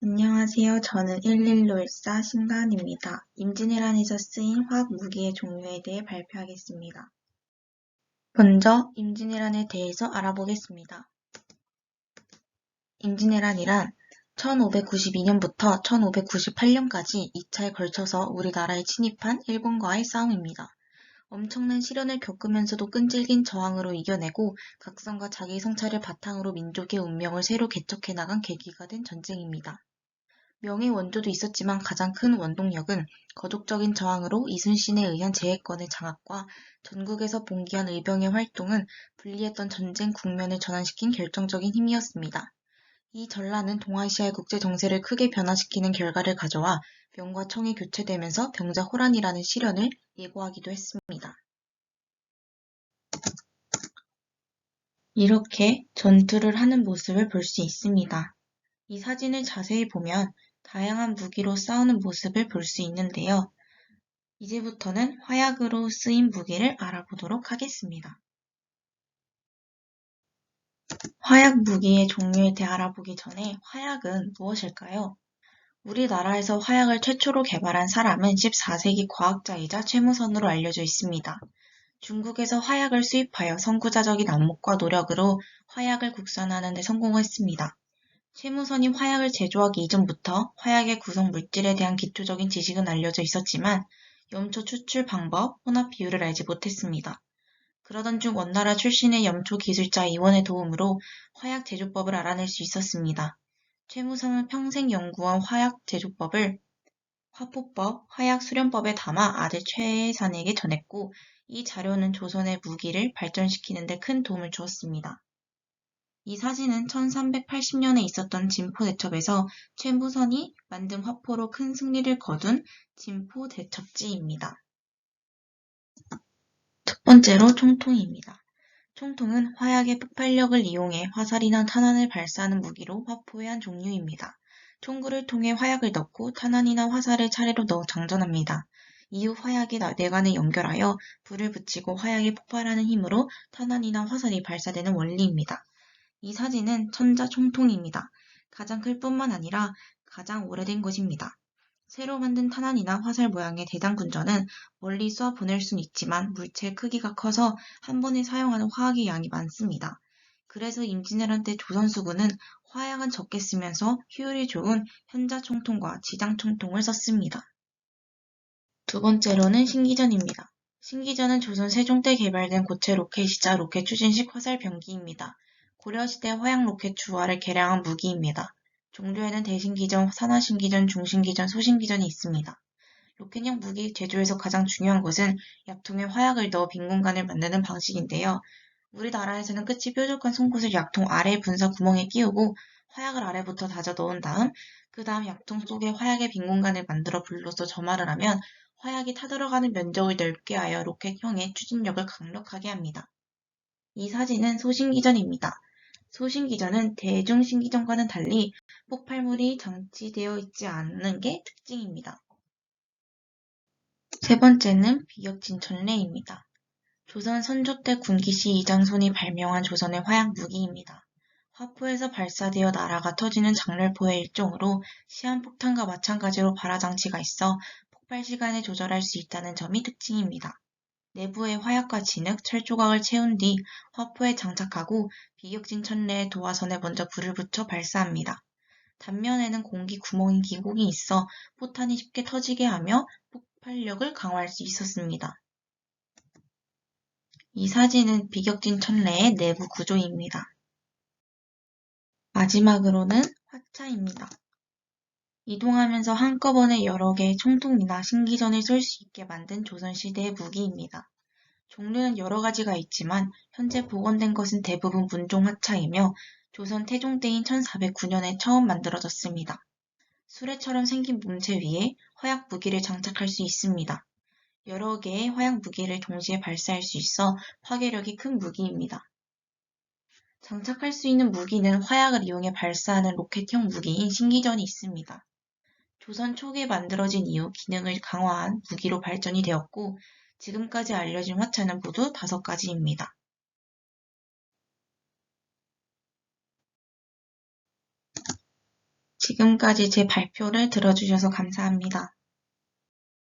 안녕하세요. 저는 11514 신간입니다. 임진왜란에서 쓰인 화학 무기의 종류에 대해 발표하겠습니다. 먼저 임진왜란에 대해서 알아보겠습니다. 임진왜란이란 1592년부터 1598년까지 2차에 걸쳐서 우리나라에 침입한 일본과의 싸움입니다. 엄청난 시련을 겪으면서도 끈질긴 저항으로 이겨내고 각성과 자기 성찰을 바탕으로 민족의 운명을 새로 개척해 나간 계기가 된 전쟁입니다. 명의 원조도 있었지만 가장 큰 원동력은 거족적인 저항으로 이순신에 의한 재해권의 장악과 전국에서 봉기한 의병의 활동은 불리했던 전쟁 국면을 전환시킨 결정적인 힘이었습니다. 이 전란은 동아시아의 국제 정세를 크게 변화시키는 결과를 가져와 명과 청이 교체되면서 병자호란이라는 시련을 예고하기도 했습니다. 이렇게 전투를 하는 모습을 볼 수 있습니다. 이 사진을 자세히 보면 다양한 무기로 싸우는 모습을 볼 수 있는데요. 이제부터는 화약으로 쓰인 무기를 알아보도록 하겠습니다. 화약 무기의 종류에 대해 알아보기 전에 화약은 무엇일까요? 우리나라에서 화약을 최초로 개발한 사람은 14세기 과학자이자 최무선으로 알려져 있습니다. 중국에서 화약을 수입하여 선구자적인 안목과 노력으로 화약을 국산화하는 데 성공했습니다. 최무선이 화약을 제조하기 이전부터 화약의 구성 물질에 대한 기초적인 지식은 알려져 있었지만 염초 추출 방법, 혼합 비율을 알지 못했습니다. 그러던 중 원나라 출신의 염초 기술자 이원의 도움으로 화약 제조법을 알아낼 수 있었습니다. 최무선은 평생 연구한 화약 제조법을 화포법, 화약 수련법에 담아 아들 최해산에게 전했고 이 자료는 조선의 무기를 발전시키는 데 큰 도움을 주었습니다. 이 사진은 1380년에 있었던 진포대첩에서 최무선이 만든 화포로 큰 승리를 거둔 진포대첩지입니다. 첫 번째로 총통입니다. 총통은 화약의 폭발력을 이용해 화살이나 탄환을 발사하는 무기로 화포의 한 종류입니다. 총구를 통해 화약을 넣고 탄환이나 화살을 차례로 넣어 장전합니다. 이후 화약이 뇌관에 연결하여 불을 붙이고 화약이 폭발하는 힘으로 탄환이나 화살이 발사되는 원리입니다. 이 사진은 천자총통입니다. 가장 클 뿐만 아니라 가장 오래된 것입니다. 새로 만든 탄환이나 화살 모양의 대장군전은 멀리 쏘아 보낼 수는 있지만 물체의 크기가 커서 한 번에 사용하는 화학의 양이 많습니다. 그래서 임진왜란 때 조선수군은 화약은 적게 쓰면서 효율이 좋은 현자총통과 지장총통을 썼습니다. 두 번째로는 신기전입니다. 신기전은 조선 세종 때 개발된 고체 로켓이자 로켓 추진식 화살 병기입니다. 고려시대 화약 로켓 주화를 개량한 무기입니다. 종류에는 대신기전, 산화신기전, 중신기전, 소신기전이 있습니다. 로켓형 무기 제조에서 가장 중요한 것은 약통에 화약을 넣어 빈 공간을 만드는 방식인데요. 우리나라에서는 끝이 뾰족한 송곳을 약통 아래 분사 구멍에 끼우고 화약을 아래부터 다져 넣은 다음 그 다음 약통 속에 화약의 빈 공간을 만들어 불로써 점화를 하면 화약이 타들어가는 면적을 넓게 하여 로켓형의 추진력을 강력하게 합니다. 이 사진은 소신기전입니다. 소신기전은 대중신기전과는 달리 폭발물이 장치되어 있지 않는 게 특징입니다. 세 번째는 비격진천례입니다. 조선 선조 때 군기시 이장손이 발명한 조선의 화약 무기입니다. 화포에서 발사되어 나라가 터지는 장렬포의 일종으로 시한폭탄과 마찬가지로 발화장치가 있어 폭발 시간을 조절할 수 있다는 점이 특징입니다. 내부에 화약과 진흙, 철조각을 채운 뒤 화포에 장착하고 비격진 천내의 도화선에 먼저 불을 붙여 발사합니다. 단면에는 공기 구멍인 기공이 있어 포탄이 쉽게 터지게 하며 폭발력을 강화할 수 있었습니다. 이 사진은 비격진 천내의 내부 구조입니다. 마지막으로는 화차입니다. 이동하면서 한꺼번에 여러 개의 총통이나 신기전을 쏠 수 있게 만든 조선시대의 무기입니다. 종류는 여러 가지가 있지만 현재 복원된 것은 대부분 문종 화차이며 조선 태종 때인 1409년에 처음 만들어졌습니다. 수레처럼 생긴 몸체 위에 화약 무기를 장착할 수 있습니다. 여러 개의 화약 무기를 동시에 발사할 수 있어 파괴력이 큰 무기입니다. 장착할 수 있는 무기는 화약을 이용해 발사하는 로켓형 무기인 신기전이 있습니다. 조선 초기에 만들어진 이후 기능을 강화한 무기로 발전이 되었고 지금까지 알려진 화차는 모두 5가지입니다. 지금까지 제 발표를 들어주셔서 감사합니다.